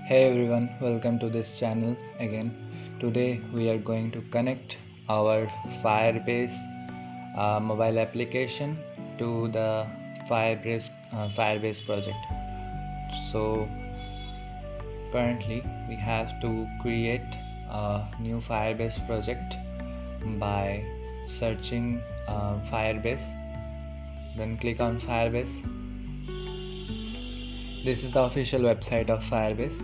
Hey everyone, welcome to this channel again. Today we are going to connect our Firebase mobile application to the Firebase project. So currently we have to create a new Firebase project by searching Firebase. Then click on Firebase. This is the official website of Firebase.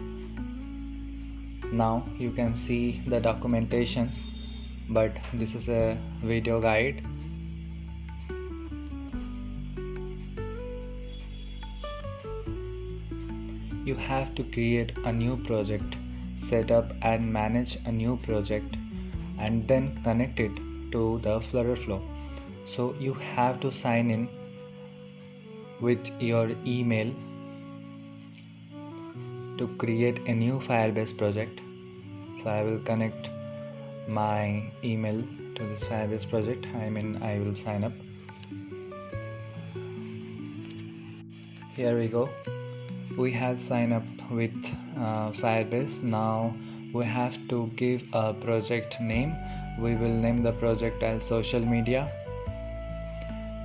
Now you can see the documentations, but this is a video guide. You have to create a new project, set up and manage a new project, and then connect it to the FlutterFlow. So you have to sign in with your email to create a new Firebase project. So I will connect my email to this Firebase project. I will sign up. Here we go. We have signed up with Firebase. Now we have to give a project name. We will name the project as social media.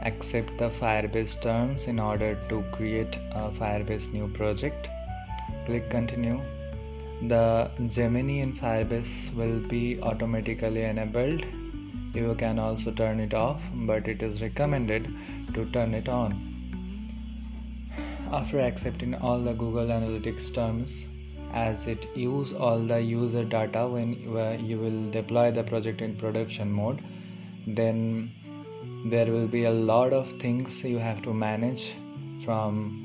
Accept the Firebase terms in order to create a Firebase new project. Click continue. The Gemini in Firebase will be automatically enabled. You can also turn it off, but it is recommended to turn it on. After accepting all the Google Analytics terms, as it use all the user data when you will deploy the project in production mode, then there will be a lot of things you have to manage, from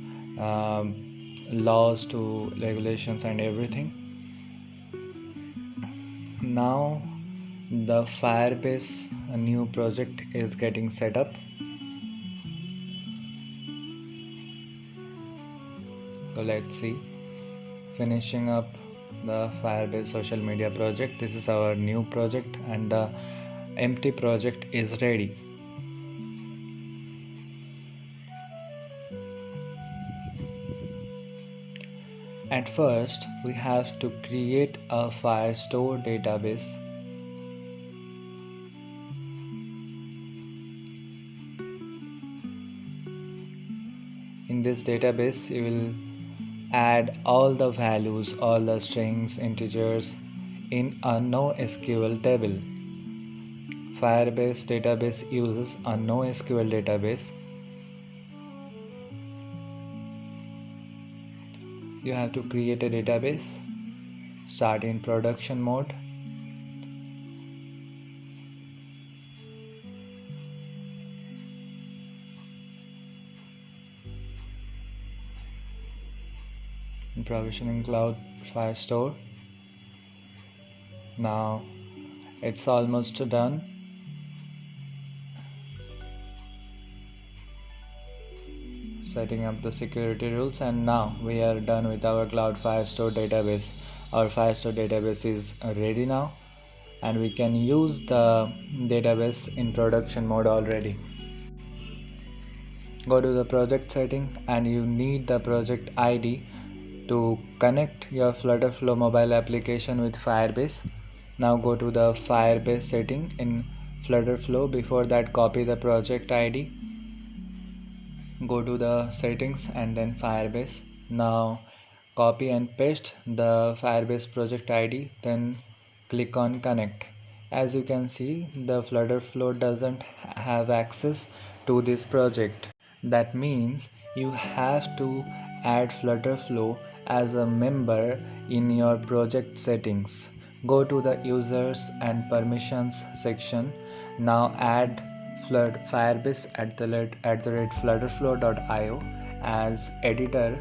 laws to regulations and everything. Now the Firebase new project is getting set up. So let's see. Finishing up the Firebase social media project. This is our new project and the empty project is ready. At first, we have to create a Firestore database. In this database, you will add all the values, all the strings, integers in a NoSQL table. Firebase database uses a NoSQL database. You have to create a database, start in production mode. Provisioning cloud Firestore. Now it's almost done. Setting up the security rules, and now we are done with our cloud Firestore database. Our Firestore database is ready now, and we can use the database in production mode already. Go to the project setting and you need the project ID to connect your FlutterFlow mobile application with Firebase. Now go to the Firebase setting in FlutterFlow. Before that, copy the project ID. Go to the settings and then Firebase. Now copy and paste the Firebase project ID, then click on connect. As you can see, the FlutterFlow doesn't have access to this project. That means you have to add FlutterFlow as a member in your project settings. Go to the users and permissions section. Now add Firebase at the rate flutterflow.io as editor.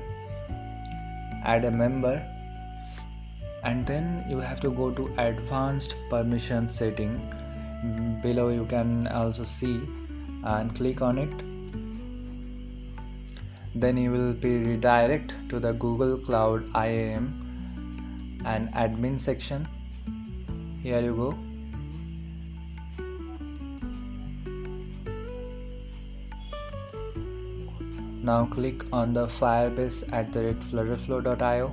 Add a member, and then you have to go to advanced permission setting. Below you can also see, and click on it. Then you will be redirected to the Google Cloud IAM and admin section. Here you go. Now click on the Firebase at the rate flutterflow.io.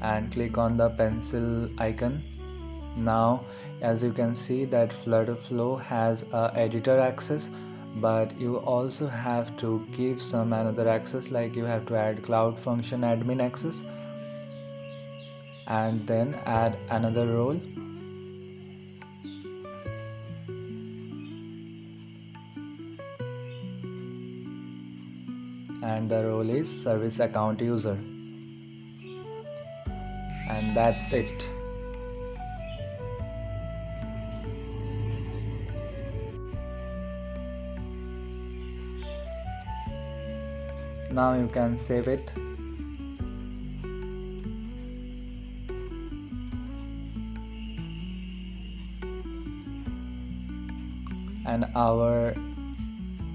and click on the pencil icon. Now as you can see that FlutterFlow has a editor access, but you also have to give some another access, like you have to add cloud function admin access and then add another role, and the role is service account user, and that's it. Now you can save it. And our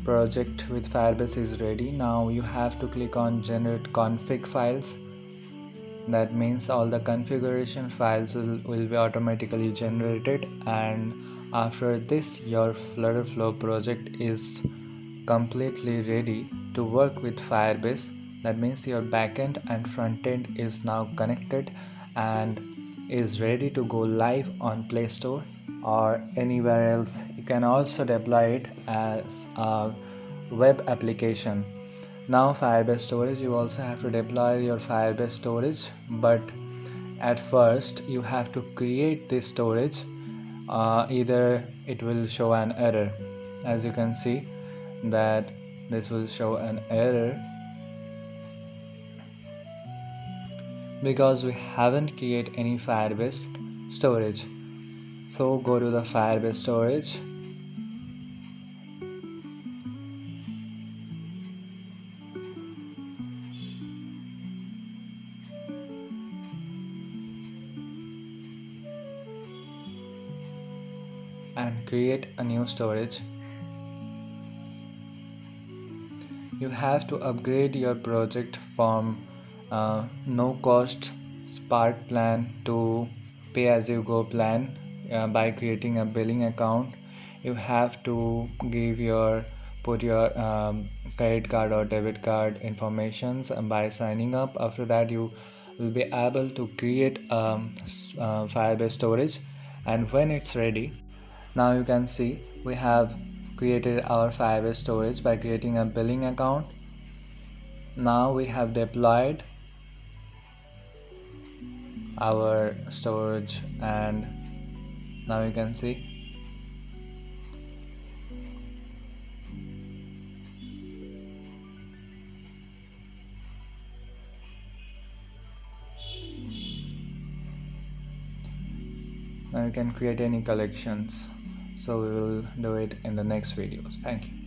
project with Firebase is ready. Now you have to click on generate config files. That means all the configuration files will be automatically generated, and after this your FlutterFlow project is completely ready to work with Firebase. That means your backend and frontend is now connected and is ready to go live on Play Store or anywhere else. You can also deploy it as a web application. Now Firebase Storage, you also have to deploy your Firebase Storage, but at first you have to create this storage. Either it will show an error, as you can see that this will show an error because we haven't created any Firebase storage. So go to the Firebase Storage and create a new storage. You have to upgrade your project from no cost Spark plan to pay as you go plan by creating a billing account. You have to put your credit card or debit card informations by signing up. After that you will be able to create Firebase storage, and when it's ready, now you can see we have created our Firebase storage by creating a billing account. Now we have deployed our storage, and now you can see now you can create any collections. So we will do it in the next videos. Thank you.